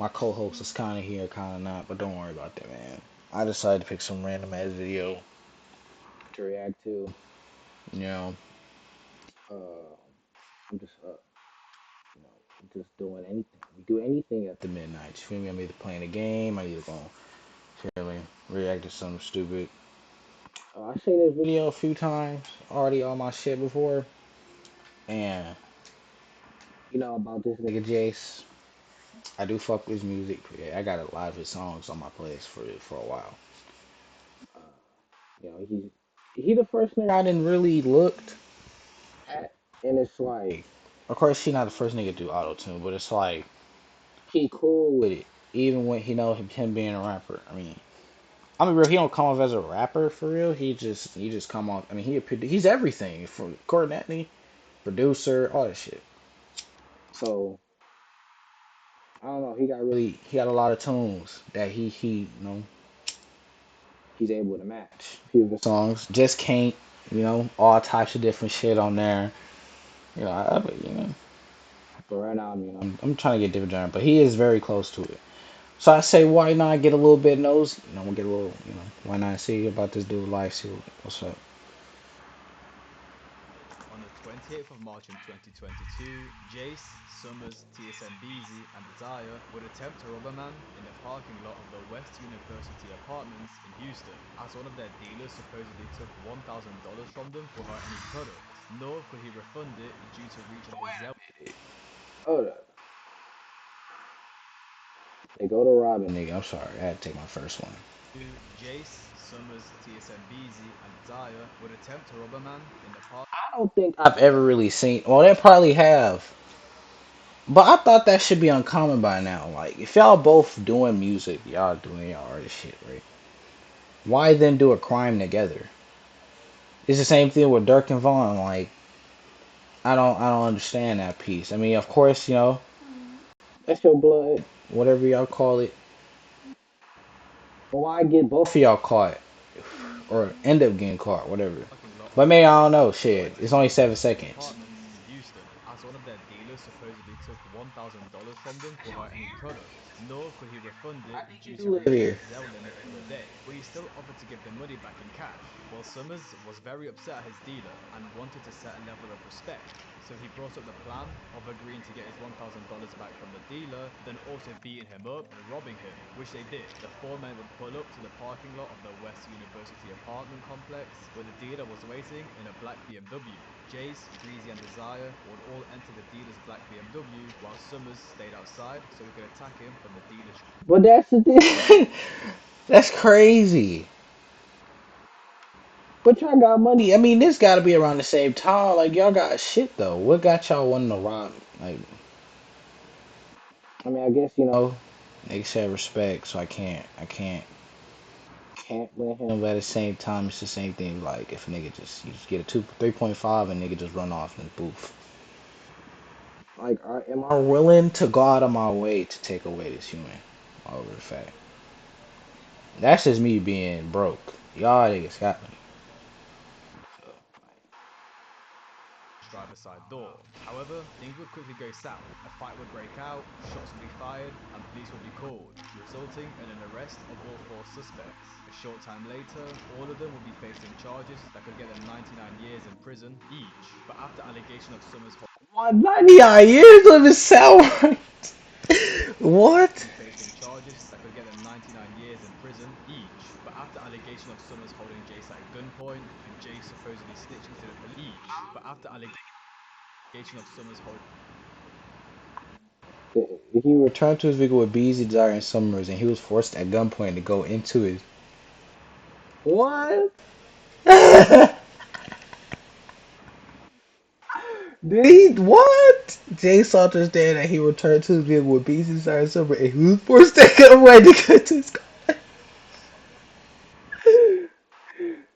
My co-host is kind of here, kind of not, but don't worry about that, man. I decided to pick some random ass video to react to. You know, uh, I'm just, just doing anything. We do anything at the midnight. You feel me? I'm either playing a game, I'm either going, feel me, react to something stupid. I've seen this video a few times already on my shit before, and about this nigga Jace. I do fuck with his music. Yeah, I got a lot of his songs on my playlist for a while. Uh, he the first nigga I didn't really looked at, and it's like, of course, he not the first nigga to do auto tune, but it's like he cool with it, even when him being a rapper. I mean, real. He don't come off as a rapper for real. He just come off. I mean, he's everything from coordinating, producer, all that shit. So I don't know. He got a lot of tunes that he's able to match. A few of the songs just can't, all types of different shit on there. But right now, I'm trying to get different genre, but he is very close to it. So I say, why not get a little bit nosy? We'll get a little, why not see about this dude's life, see what's up. On the 28th of March in 2022, Jace, Summers, TSMBZ, and Desire would attempt to rob a man in the parking lot of the West University Apartments in Houston, as one of their dealers supposedly took $1,000 from them without any product, nor could he refund it due to reaching his Zelle. Hold up. They go to Robin, nigga. I'm sorry, I had to take my first one. Jace, Summers, TSMBZ, and Desire would attempt to rob a man in the park. I don't think I've ever really seen. Well, they probably have, but I thought that should be uncommon by now. Like, if y'all both doing music, y'all doing y'all artist shit, right? Why then do a crime together? It's the same thing with Dirk and Vaughn. Like, I don't understand that piece. I mean, of course, that's your blood, whatever y'all call it. But why get both of y'all caught, or end up getting caught, whatever? Parking lot of But the maybe I West don't know. Shit, University it's only 7 seconds. Apartments in Houston, as one of their dealers supposedly took $1,000 from them without any product, nor could he refund it due You to live reaching here. his Zelle limit for the day, but he still offered to give the money back in cash. While Summers was very upset at his dealer and wanted to set a level of respect, so he brought up the plan of agreeing to get his $1,000 back from the dealer, then also beating him up and robbing him, which they did. The four men would pull up to the parking lot of the West University apartment complex, where the dealer was waiting in a black BMW. Jace, Breezy, and Desire would all enter the dealer's black BMW, while Summers stayed outside so he could attack him from the dealer's. But that's the thing. That's crazy. But y'all got money. I mean, this got to be around the same time. Like, y'all got shit though. What got y'all wanting to rob? Like, I mean, I guess they said respect, so I can't blame him. But at the same time, it's the same thing. Like, if a nigga you just get a 3.5 and nigga just run off in the booth. Like, am I willing to go out of my way to take away this human over the fact? That's just me being broke. Y'all niggas got me. Driver's side door. However, things would quickly go south. A fight would break out, shots would be fired, and police would be called, resulting in an arrest of all four suspects. A short time later, all of them would be facing charges that could get them 99 years in prison each. But after allegation of Summers' 199 years of his salary. What? be facing charges that could get them 99 years in prison each. But after allegation of Summers holding Jace at gunpoint and Jace supposedly snitching to the police each. But after allegation of Summers holding He returned to his vehicle with Beezy, Desire, and Summers, and he was forced at gunpoint to go into his. What? Did he? What? Jay Salter stated that he returned to his vehicle with Beezy, Desire, and Summers, and he was forced at gunpoint to go to his car.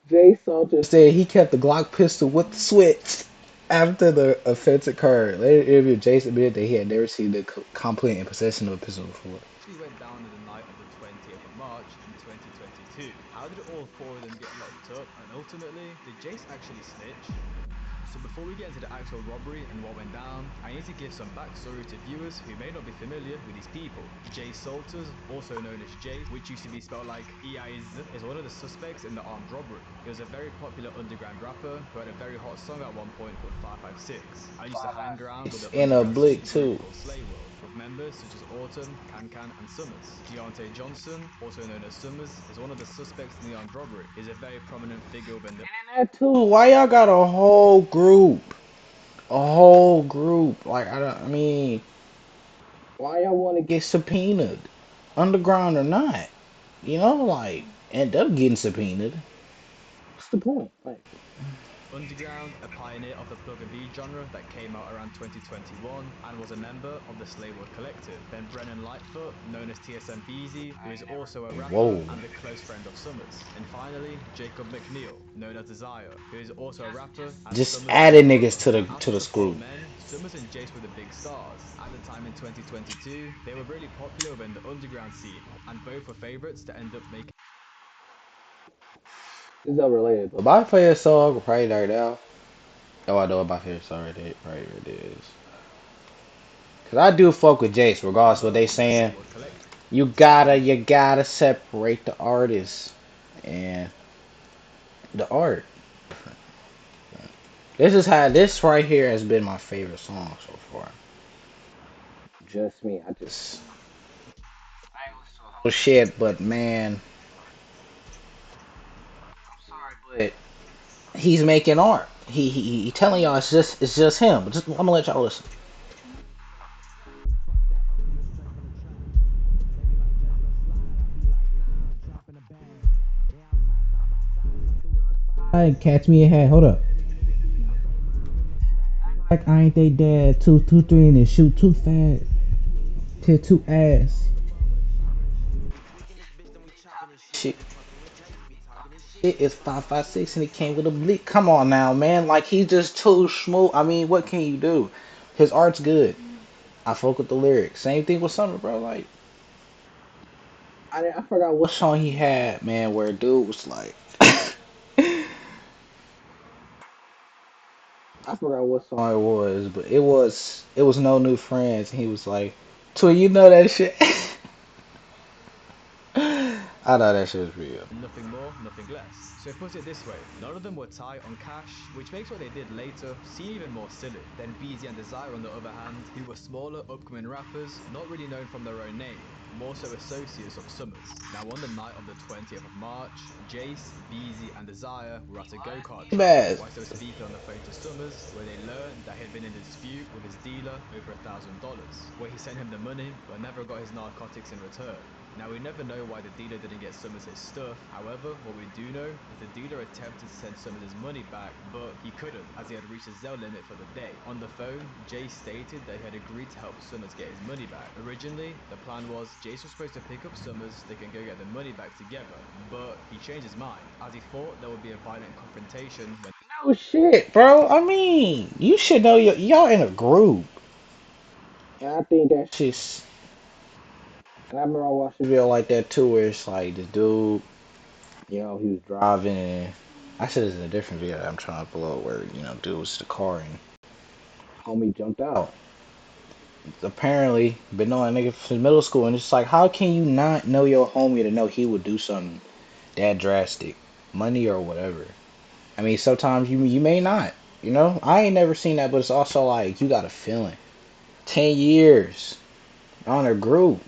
Jay Salter said he kept the Glock pistol with the switch after the offense occurred. Later in the interview, Jason admitted that he had never seen the complete in possession of a pistol before. actually went down on the night of the 20th of March in 2022. How did all four of them get locked up? And ultimately, did Jace actually snitch? So before we get into the actual robbery and what went down, I need to give some backstory to viewers who may not be familiar with these people. Jay Salters, also known as Jay, which used to be spelled like E-I-Z, is one of the suspects in the armed robbery. He was a very popular underground rapper who had a very hot song at one point called 556. I used to hang around with the In a underground blick supergroup too. called Slay World, with members such as Autumn, Can and Summers. Deontay Johnson, also known as Summers, is one of the suspects in the armed robbery. He's a very prominent figure within the That too. Why y'all got a whole group? A whole group. Like I don't. I mean, why y'all want to get subpoenaed, underground or not? You know, like end up getting subpoenaed. What's the point? Like, Underground, a pioneer of the plug and beat genre that came out around 2021 and was a member of the Slay World Collective. Then Brennan Lightfoot, known as TSM Beezy, who is also a rapper whoa. and a close friend of Summers. And finally, Jacob McNeil, known as Desire, who is also a rapper and Just Summers' added younger brother. niggas to Out to of the the four school. men, Summers and Jace were the big stars. At the time in 2022, they were really popular within the underground scene, and both were favorites to end up making. This is unrelated. But my favorite song right right now. Oh, I know what my favorite song right it is. Cause I do fuck with Jace, regardless of what Member they of the Slay saying. World Collective. You gotta separate the artist and the art. This right here has been my favorite song so far. Just me, I just oh shit, but man, but he's making art. He telling y'all it's just him. Just I'm gonna let y'all listen. Catch me a hat. Hold up. Like I ain't they dad. Two, three, and then shoot too fast. Hit too ass. Shit, shit is 556 and it came with a bleak. Come on now, man. Like he's just too smooth. I mean, what can you do? His art's good. I fuck with the lyrics. Same thing with Summer, bro. Like I forgot what song he had, man, where dude was like, I forgot what song it was, but it was No New Friends, and he was like, "So you know that shit." I know that shit was real. Nothing more, nothing less. So put it this way, none of them were tight on cash, which makes what they did later seem even more silly. Then Beezy and Desire on the other hand, who were smaller upcoming rappers, not really known from their own name, more so associates of Summers. Now on the night of the 20th of March, Jace, Beezy and Desire were at a go-kart track, Bad. whilst they were speaking on the phone to Summers, where they learned that he had been in a dispute with his dealer over $1,000, where he sent him the money but never got his narcotics in return. Now we never know why the dealer didn't get Summers his stuff, however, what we do know is the dealer attempted to send Summers his money back, but he couldn't as he had reached his Zelle limit for the day. On the phone, Jay stated that he had agreed to help Summers get his money back. Originally, the plan was Jace was supposed to pick up Summers, they can go get the money back together, but he changed his mind as he thought there would be a violent confrontation when Oh shit, bro. I mean, you should know y'all in a group. And I think that shit's. And I remember I watched a video like that too, where it's like this dude, he was driving, and I said it's in a different video that I'm trying to upload where dude was in the car and homie jumped out. Apparently, been knowing that nigga since middle school, and it's like, how can you not know your homie to know he would do something that drastic, money or whatever? I mean, sometimes you may not. I ain't never seen that, but it's also like you got a feeling. 10 years on a group.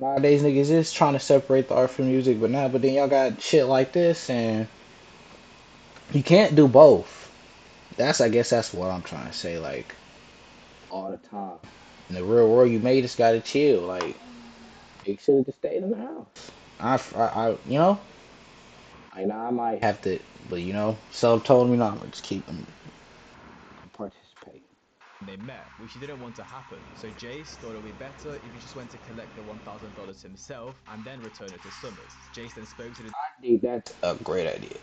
Nowadays niggas is trying to separate the art from music, but then y'all got shit like this, and you can't do both. I guess that's what I'm trying to say. Like all the time. In the real world, you may just gotta chill. Like you should have just stayed in the house. I know I might have to, but self told me no. I'm gonna just keep them participate. they met, which he didn't want to happen. So Jace thought it would be better if he just went to collect the $1,000 himself and then return it to Summers. Jace then spoke to the I think that's a great idea.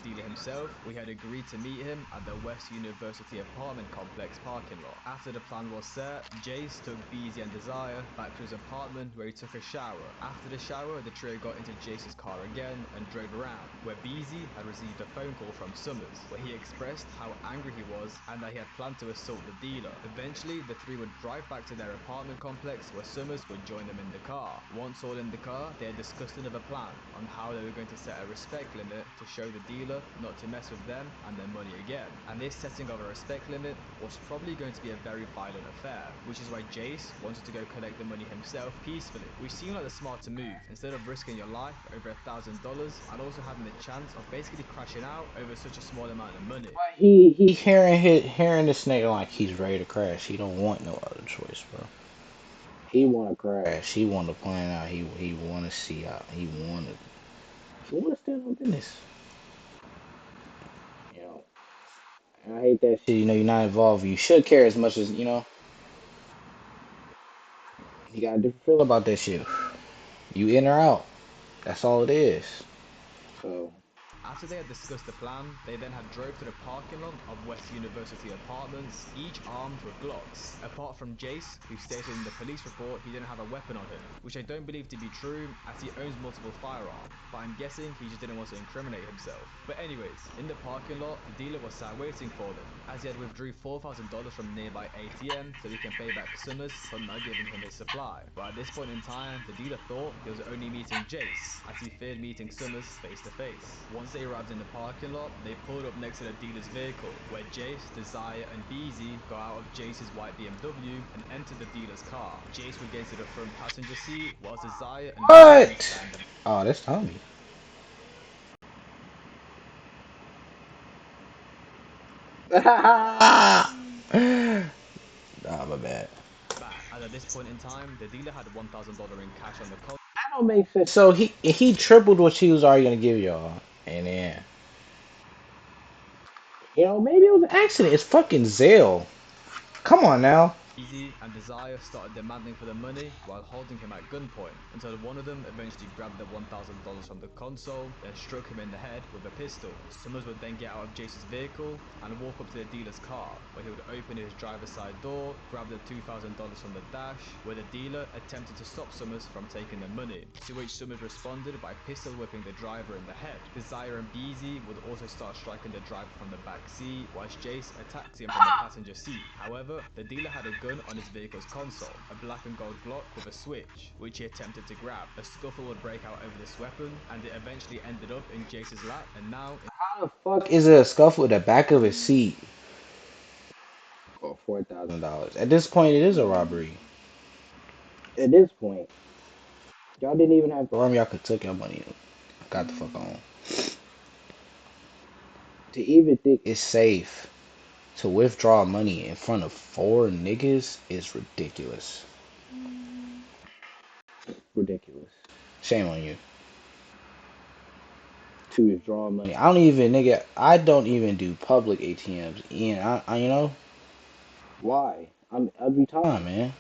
dealer himself, we had agreed to meet him at the West University apartment complex parking lot. After the plan was set, Jace took Beezy and Desire back to his apartment where he took a shower. After the shower, the trio got into Jace's car again and drove around, where Beezy had received a phone call from Summers, where he expressed how angry he was and that he had planned to assault the dealer. Eventually, the three would drive back to their apartment complex where Summers would join them in the car. Once all in the car, they had discussed another plan on how they were going to set a respect limit to show the dealer not to mess with them and their money again. And this setting of a respect limit was probably going to be a very violent affair, which is why Jace wanted to go collect the money himself peacefully, which seemed like the smarter move. Instead of risking your life over $1,000 and also having the chance of basically crashing out over such a small amount of money. He hearing this nigga like he's ready to crash. He don't want no other choice, bro. He want to crash. He want to plan out. He want to see out. He want to stand on business. You know, and I hate that shit. You know, you're not involved. You should care as much as you know. You got a different feel about that shit. You in or out. That's all it is. So After they had discussed the plan, they then had drove to the parking lot of West University apartments, each armed with Glocks. Apart from Jace, who stated in the police report he didn't have a weapon on him, which I don't believe to be true as he owns multiple firearms, but I'm guessing he just didn't want to incriminate himself. But anyways, in the parking lot, the dealer was sat waiting for them, as he had withdrew $4,000 from nearby ATM so he can pay back Summers for not giving him his supply. But at this point in time, the dealer thought he was only meeting Jace, as he feared meeting Summers face to face. Once they arrived in the parking lot, they pulled up next to the dealer's vehicle, where Jace, Desire, and Beezy got out of Jace's white BMW and entered the dealer's car. Jace would get into the front passenger seat, whilst Desire and Beezy would what? stand in. Oh, that's Tommy. Nah, my bad. Back. And at this point in time, the dealer had $1,000 in cash on the console. That don't make sense. So he tripled what she was already gonna give y'all, and then you know maybe it was an accident. It's fucking Zale. Come on now. Easy and Desire started demanding for the money while holding him at gunpoint until one of them eventually grabbed the $1,000 from the console and struck him in the head with a pistol. Summers would then get out of Jace's vehicle and walk up to the dealer's car, where he would open his driver's side door, grab the $2,000 from the dash, where the dealer attempted to stop Summers from taking the money, to which Summers responded by pistol whipping the driver in the head. Desire and Beezy would also start striking the driver from the back seat, whilst Jace attacked him from the passenger seat. However, the dealer had a gun on his vehicle's console, a black and gold Glock with a switch, which he attempted to grab. A scuffle would break out over this weapon, and it eventually ended up in Jace's lap, and now How the fuck is it a scuffle at the back of his seat? For $4,000. At this point, it is a robbery. At this point, y'all didn't even have to arm. Y'all could took your money and got the fuck on. To even think it's safe to withdraw money in front of four niggas is ridiculous. Ridiculous. Shame on you. To withdraw money. I don't even nigga. I don't even do public ATMs. Ian, I you know why? I'm every time, man.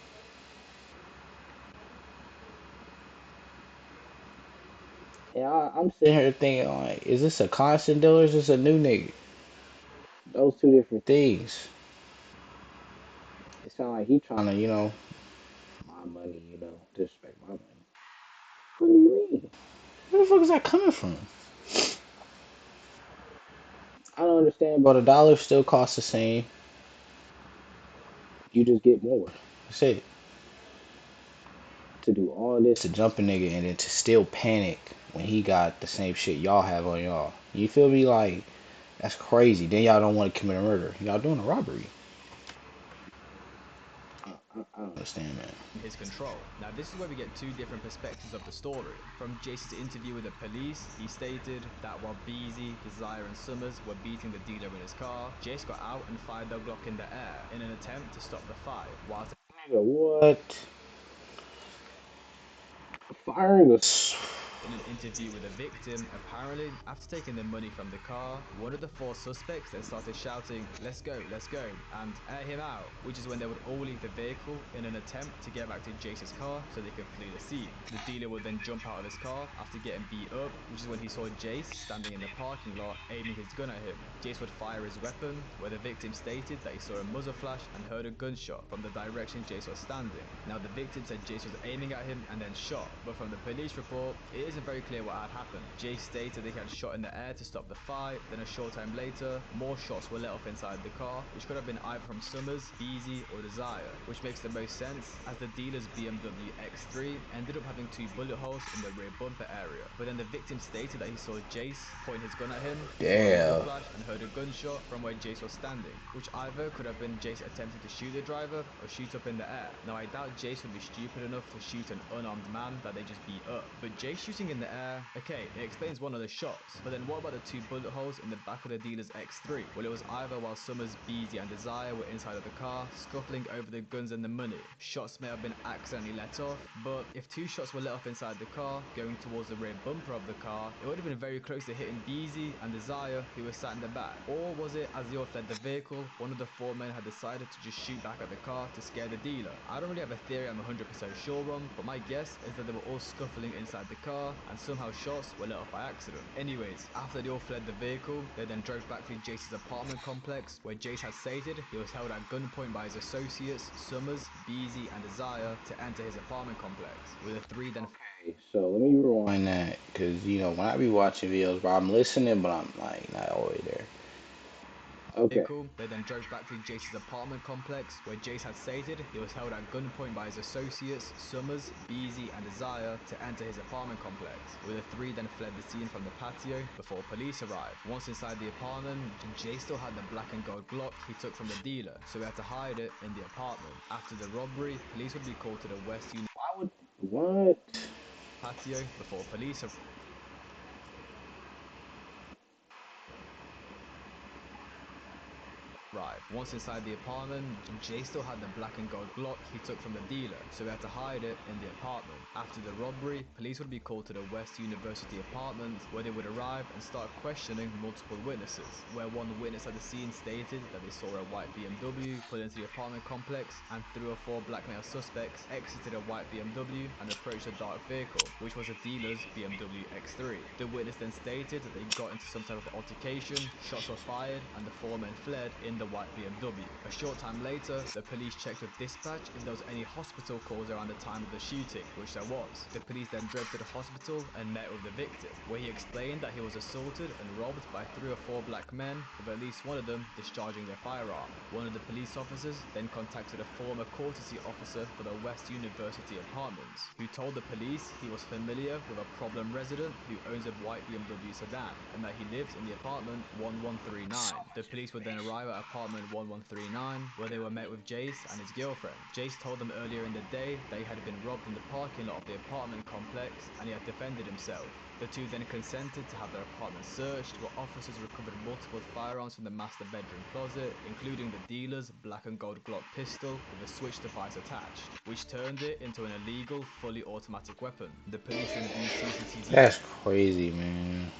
And I'm sitting here thinking like, is this a constant deal or is this a new nigga? Those two different things. It sounds like he trying to, my money, disrespect my money. What do you mean? Where the fuck is that coming from? I don't understand, but a dollar still costs the same. You just get more. That's it. To do all this to jump a nigga and then to still panic when he got the same shit y'all have on y'all. You feel me? Like, that's crazy. Then y'all don't want to commit a murder. Y'all doing a robbery. I don't understand, man. his control. Now this is where we get two different perspectives of the story. From Jace's interview with the police, he stated that while Beezy, Desire and Summers were beating the dealer in his car, Jace got out and fired the Glock in the air in an attempt to stop the fight, whilst Nigga, what? Firing a. In an interview with a victim, apparently, after taking the money from the car, one of the four suspects then started shouting, let's go, and air him out, which is when they would all leave the vehicle in an attempt to get back to Jace's car so they could flee the scene. The dealer would then jump out of his car after getting beat up, which is when he saw Jace standing in the parking lot aiming his gun at him. Jace would fire his weapon, where the victim stated that he saw a muzzle flash and heard a gunshot from the direction Jace was standing. Now the victim said Jace was aiming at him and then shot, but from the police report, it isn't very clear what had happened. Jace stated that he had shot in the air to stop the fight, then a short time later, more shots were let off inside the car, which could have been either from Summers, Beezy, or Desire, which makes the most sense as the dealer's BMW X3 ended up having 2 bullet holes in the rear bumper area. But then the victim stated that he saw Jace point his gun at him, saw a muzzle Damn. flash, and heard a gunshot from where Jace was standing, which either could have been Jace attempting to shoot the driver or shoot up in the air. Now I doubt Jace would be stupid enough to shoot an unarmed man that they just beat up, but Jace shooting in the air, okay, it explains one of the shots, but then what about the 2 bullet holes in the back of the dealer's X3? Well, it was either while Summers, Beezy, and Desire were inside of the car, scuffling over the guns and the money. Shots may have been accidentally let off, but if 2 shots were let off inside the car, going towards the rear bumper of the car, it would have been very close to hitting Beezy and Desire, who were sat in the back. Or was it, as they all fled the vehicle, one of the 4 men had decided to just shoot back at the car to scare the dealer? I don't really have a theory I'm 100% sure on, but my guess is that they were all scuffling inside the car, and somehow shots were let off by accident. Anyways, after they all fled the vehicle, they then drove back to Jace's apartment complex, where Jace had stated he was held at gunpoint by his associates, Summers, Beezy, and Desire, to enter his apartment complex, with the 3 then. Okay, so let me rewind that, because, when I be watching videos, bro, I'm listening, but I'm, like, not all the way there. Okay. Vehicle. They then drove back to Jace's apartment complex, where Jace had stated he was held at gunpoint by his associates, Summers, Beezy, and Desire, to enter his apartment complex, where the 3 then fled the scene from the patio before police arrived. Once inside the apartment, Jace still had the black and gold Glock he took from the dealer, so he had to hide it in the apartment. After the robbery, police would be called to the West Union Why would what? patio before police arrived. Once inside the apartment, Jay still had the black and gold Glock he took from the dealer, so he had to hide it in the apartment. After the robbery, police would be called to the West University apartment, where they would arrive and start questioning multiple witnesses, where one witness at the scene stated that they saw a white BMW pull into the apartment complex, and 3 or 4 black male suspects exited a white BMW and approached a dark vehicle, which was the dealer's BMW X3. The witness then stated that they got into some type of altercation, shots were fired, and the 4 men fled in the white BMW. A short time later, the police checked with dispatch if there was any hospital calls around the time of the shooting, which there was. The police then drove to the hospital and met with the victim, where he explained that he was assaulted and robbed by 3 or 4 black men, with at least one of them discharging their firearm. One of the police officers then contacted a former courtesy officer for the West University apartments, who told the police he was familiar with a problem resident who owns a white BMW sedan, and that he lives in the apartment 1139. The police would then arrive at apartment 1139, where they were met with Jace and his girlfriend. Jace told them earlier in the day that he had been robbed in the parking lot of the apartment complex and he had defended himself. The 2 then consented to have their apartment searched, where officers recovered multiple firearms from the master bedroom closet, including the dealer's black and gold Glock pistol with a switch device attached, which turned it into an illegal, fully automatic weapon. The police then viewed CCTV. That's crazy, man.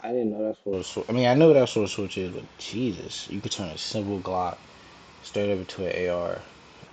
I didn't know that's what a switch. I mean, I know that's what a switch is, but Jesus, you could turn a simple Glock straight up into an AR.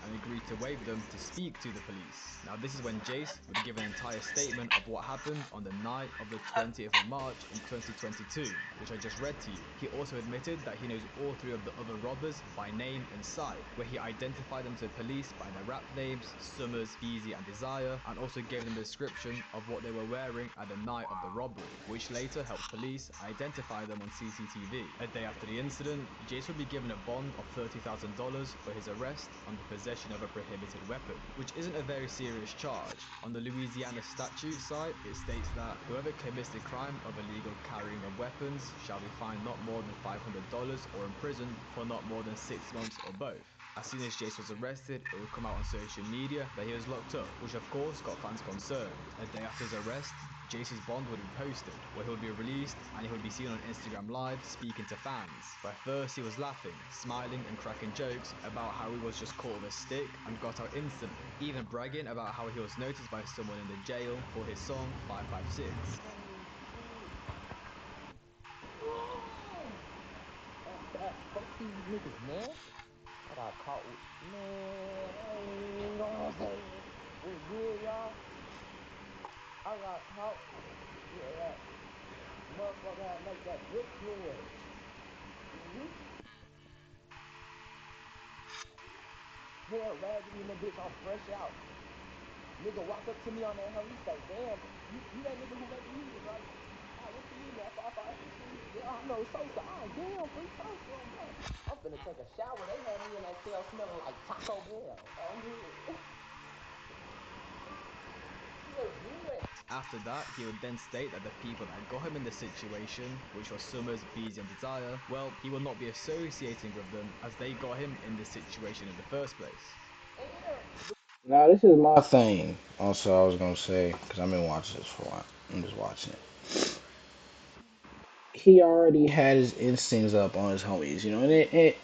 And agreed to waive them to speak to the police. Now this is when Jace would give an entire statement of what happened on the night of the 20th of March in 2022, which I just read to you. He also admitted that he knows all 3 of the other robbers by name and sight, where he identified them to the police by their rap names, Summers, Beezy, and Desire, and also gave them a description of what they were wearing at the night of the robbery, which later helped police identify them on CCTV. A day after the incident, Jace would be given a bond of $30,000 for his arrest on the possession of a prohibited weapon, which isn't a very serious charge. On the Louisiana statute site, it states that whoever commits the crime of illegal carrying of weapons shall be fined not more than $500 or imprisoned for not more than 6 months or both. As soon as Jace was arrested, it would come out on social media that he was locked up, which of course got fans concerned. A day after his arrest, Jace's bond would be posted, where he would be released and he would be seen on Instagram Live speaking to fans. Where first he was laughing, smiling, and cracking jokes about how he was just caught with a stick and got out instantly, even bragging about how he was noticed by someone in the jail for his song 556. Fuck these niggas, man. I got caught with, man, you know what I'm saying? What's good, y'all? I got caught with that motherfucker that make that whip noise. Mm-hmm. Hair raggedy in the bitch, I'm fresh out. Nigga walk up to me on that hoe, he say, damn, you that nigga who make music, right? Ah, what you mean, that 556 music? Yeah, I know Sosa. Ah, damn, free Sosa, bro. I'm finna take a shower. They had me in that cell smelling like Taco Bell. Oh, yeah. Feel good. After that, he would then state that the people that got him in the situation, which was Summers, Beezy, and Desire, well, he will not be associating with them as they got him in this situation in the first place. Now this is my thing. Also, I was gonna say because I've been watching this for a while. I'm just watching it. He already had his instincts up on his homies, you know, and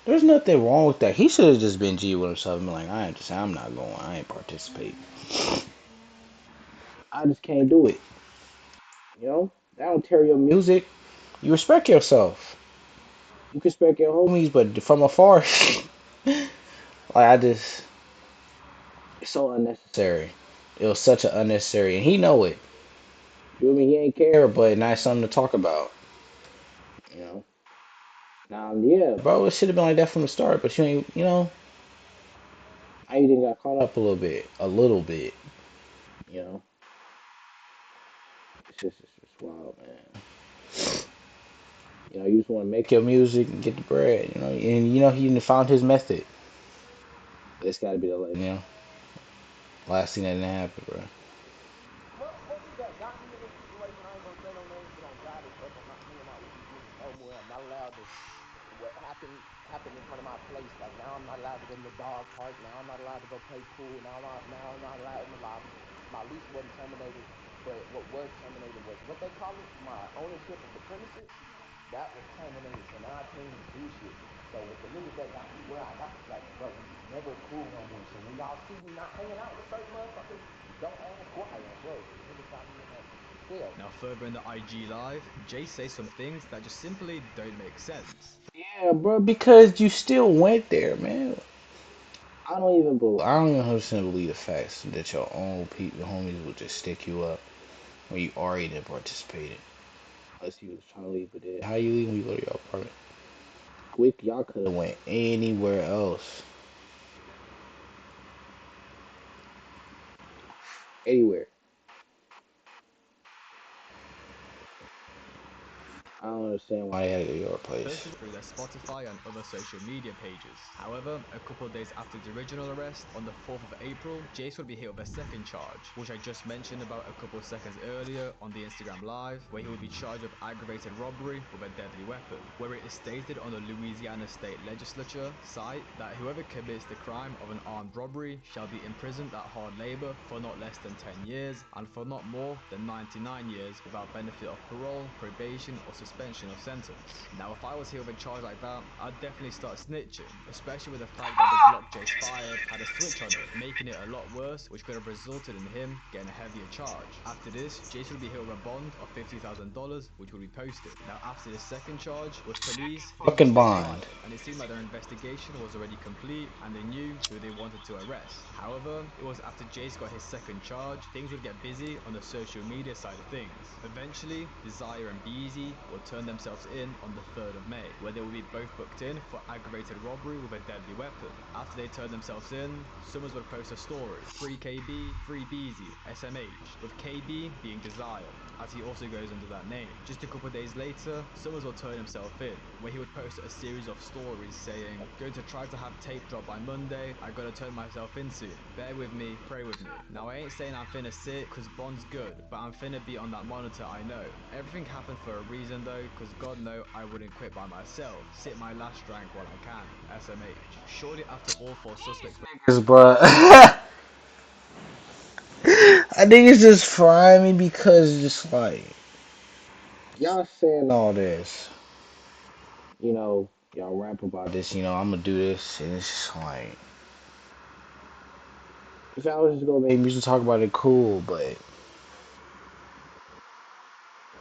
there's nothing wrong with that. He should have just been G with himself and been like, I'm not going. I ain't participate. I just can't do it. You know, that don't tear your music. You respect yourself. You can respect your homies, but from afar, like I just, it's so unnecessary. It was such an unnecessary, and he know it. You know what I mean? He ain't care, but now it's something to talk about. You know. Now, yeah, bro, it should have been like that from the start, but you ain't. You know, I even got caught up a little bit. You know, it's just wild, man. You know, you just want to make your music and get the bread. You know, and you know he found his method. It's got to be the last thing that didn't happen, bro. Motherfuckers that got me in this situation, I ain't gonna say no names, but on God is up. I'm not hanging out with these niggas no more. I'm not allowed to. What happened in front of my place. Like now, I'm not allowed to go to the dog park. Now I'm not allowed to go play pool. Now I'm not allowed in the lobby. My lease wasn't terminated, but what was terminated was what they call it. My ownership of the premises. That was terminated, so now I can't even do shit. So with the niggas that got me where I got, like, bro, we never cool no more. So when y'all see me not hanging out with certain motherfuckers, don't ask why, bro. Niggas got me in that cell. Now, further in the IG Live, Jay says some things that just simply don't make sense. Yeah, bro, because you still went there, man. I don't even 100% believe the facts that your own people, homies, will just stick you up when you already didn't participate. Unless you was trying to leave, but then how you leave when you go to your apartment? Quick, y'all could have went anywhere else, anywhere. I don't understand why they had to go to your place. Posted through their Spotify and other social media pages. However, a couple of days after the original arrest, on the 4th of April, Jace would be hit with a second charge, which I just mentioned about a couple of seconds earlier on the Instagram Live, where he would be charged with aggravated robbery with a deadly weapon, where it is stated on the Louisiana State Legislature site that whoever commits the crime of an armed robbery shall be imprisoned at hard labor for not less than 10 years and for not more than 99 years without benefit of parole, probation, or suspension of sentence. Now, if I was here with a charge like that, I'd definitely start snitching, especially with the fact that the Glock Jace fired had a switch on it, making it a lot worse, which could have resulted in him getting a heavier charge. After this, Jace would be hit with a bond of $50,000, which would be posted. Now, after this second charge, with police, things were Fucking still bond. quiet, and it seemed like their investigation was already complete and they knew who they wanted to arrest. However, it was after Jace got his second charge, things would get busy on the social media side of things. Eventually, Desire and Beezy would turn themselves in on the 3rd of May, where they would be both booked in for aggravated robbery with a deadly weapon. After they turned themselves in, Summers would post a story, free KB, free Beezy, SMH, with KB being Desire, as he also goes under that name. Just a couple of days later, Summers will turn himself in, where he would post a series of stories saying, going to try to have tape drop by Monday, I gotta turn myself in soon. Bear with me, pray with me. Now I ain't saying I'm finna sit, cause Bond's good, but I'm finna be on that monitor, I know. Everything happened for a reason though, cause God know I wouldn't quit by myself. Sit my last drank while I can. SMH. Shortly after all four suspects were Niggas, bro. I think it's just frying me because it's just like y'all saying all this, y'all rap about this, I'm gonna do this, and it's just like if I was just gonna make music talk about it, cool, but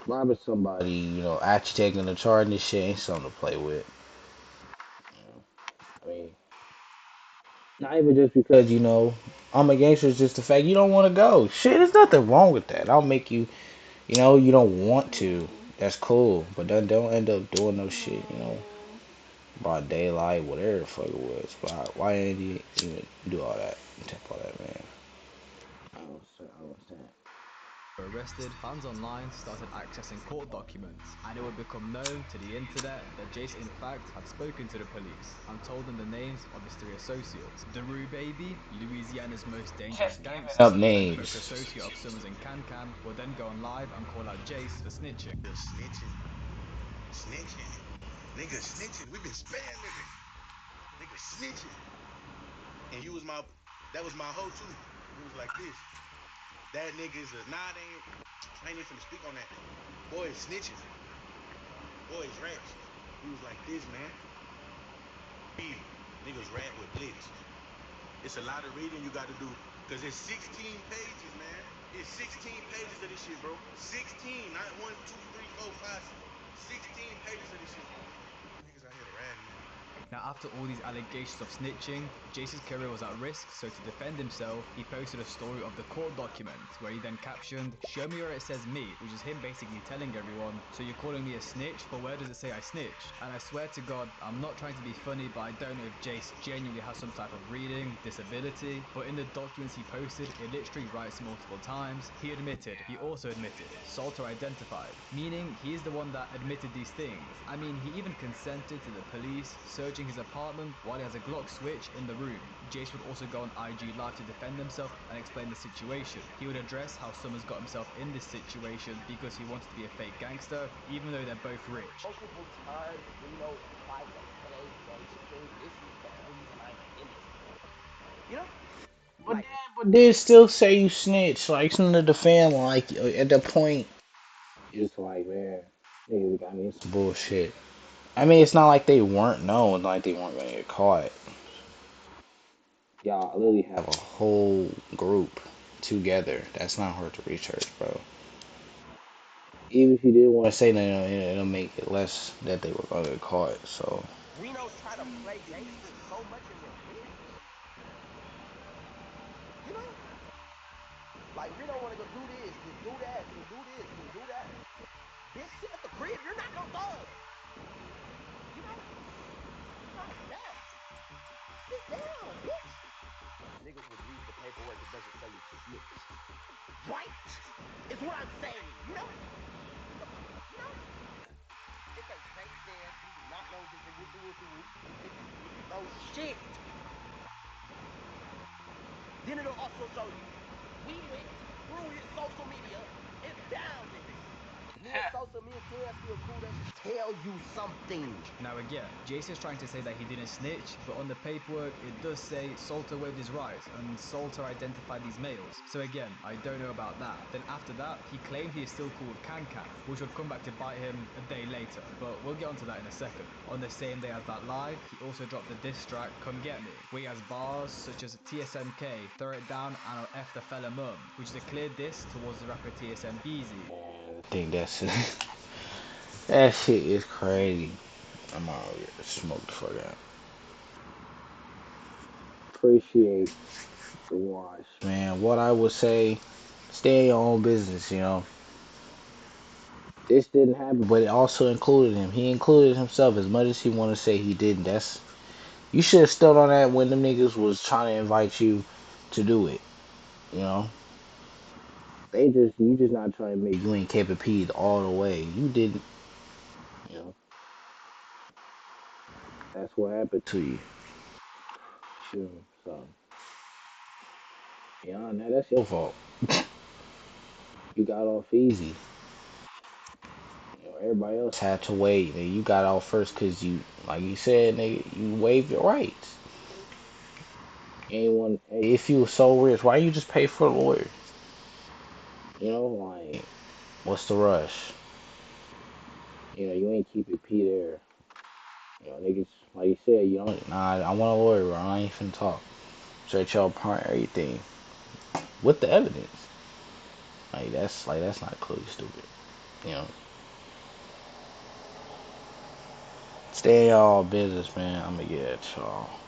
robbing somebody, actually taking the charge and this shit ain't something to play with. I mean, not even just because I'm a gangster. It's just the fact you don't want to go. Shit, there's nothing wrong with that. I'll make you, you don't want to. That's cool, but then don't end up doing no shit. Broad daylight, whatever the fuck it was. But why didn't you even do all that? Tip all that, man. I don't understand. Arrested, fans online started accessing court documents, and it would become known to the internet that Jace in fact had spoken to the police and told them the names of his three associates. Daru Baby, Louisiana's most dangerous Just giving up gangster, and names. co-associate of Summers and Can Can, would then go on live and call out Jace for snitching. Snitching, snitching, nigga snitching. We been spamming nigga, nigga snitching. And you was that was my hoe too. It was like this. That nigga's nah, I ain't even finna speak on that. Boy is snitching. Boy is rats. He was like this, man. Niggas rat with blitz. It's a lot of reading you gotta do. Cause it's 16 pages, man. It's 16 pages of this shit, bro. 16, not 1, 2, 3, 4, 5, 16 pages of this shit. Niggas out here ratting, man. Now, after all these allegations of snitching, Jace's career was at risk, so to defend himself, he posted a story of the court document, where he then captioned, "Show me where it says me," which is him basically telling everyone, "So you're calling me a snitch, but where does it say I snitched?" And I swear to God, I'm not trying to be funny, but I don't know if Jace genuinely has some type of reading disability, but in the documents he posted, it literally writes multiple times, he also admitted, Salter identified, meaning he is the one that admitted these things. I mean, he even consented to the police searching his apartment while he has a Glock switch in the room. Jace would also go on IG Live to defend himself and explain the situation. He would address how Summers got himself in this situation because he wanted to be a fake gangster, even though they're both rich. Multiple times, tried to play gangster. This is the reason I'm in this world. You know? But Like, then, but they still say you snitch. Like, something to defend. Like, at the point, it's like, man, niggas got me some bullshit. I mean, it's not like they weren't known, like they weren't gonna get caught. Y'all literally have a whole group together. That's not hard to research, bro. Even if you didn't want to say that, it'll make it less that they were gonna get caught. So, Reno try to play gangster so much and they're rich. You know? Like, Reno want to go do this, then do that, then do this, then do that. Bitch, sit at the crib. You're not no thug. You know? Like that. Sit down, bitch. Niggas would read the paperwork. It doesn't say you snitched. Right? Is what I'm saying. You know? You know? It say Jason. You do not know this. No shit. Then it'll also show you, we went through his social media and found this. Me and Sosa, me and Ken still cool. That should tell you something. Now again, Jace is trying to say that he didn't snitch, but on the paperwork it does say Salter waived his rights and Salter identified these males. So again, I don't know about that. Then after that, he claimed he is still cool with Can Can, which would come back to bite him a day later, but we'll get onto that in a second. On the same day as that live, he also dropped the diss track Come Get Me, where he has bars such as TSMK, Throw It Down and I'll F the fella mum, which is a clear diss towards the rapper TSM Easy. I think that's that shit is crazy. I'm out here smoked for that. Appreciate the watch, man. What I would say, stay in your own business. This didn't happen, but it also included him. He included himself as much as he want to say he didn't. That's you should have stood on that when them niggas was trying to invite you to do it. You know, you just not trying to make you ain't kept it all the way. You didn't. You know, that's what happened to you. Sure. So yeah, now that's your fault. You got off easy. Everybody else had to wait. And you got off first because like you said, nigga, you waived your rights. Anyone, if you were so rich, why you just pay for a lawyer? You know, like, what's the rush? You know, you ain't keep your P there. You know, niggas, like you said, you don't. Nah, I want a lawyer, bro. I ain't finna talk. Stretch y'all apart, everything with the evidence. Like that's not cool. You stupid. You know, stay in y'all business, man. I'm gonna get at y'all.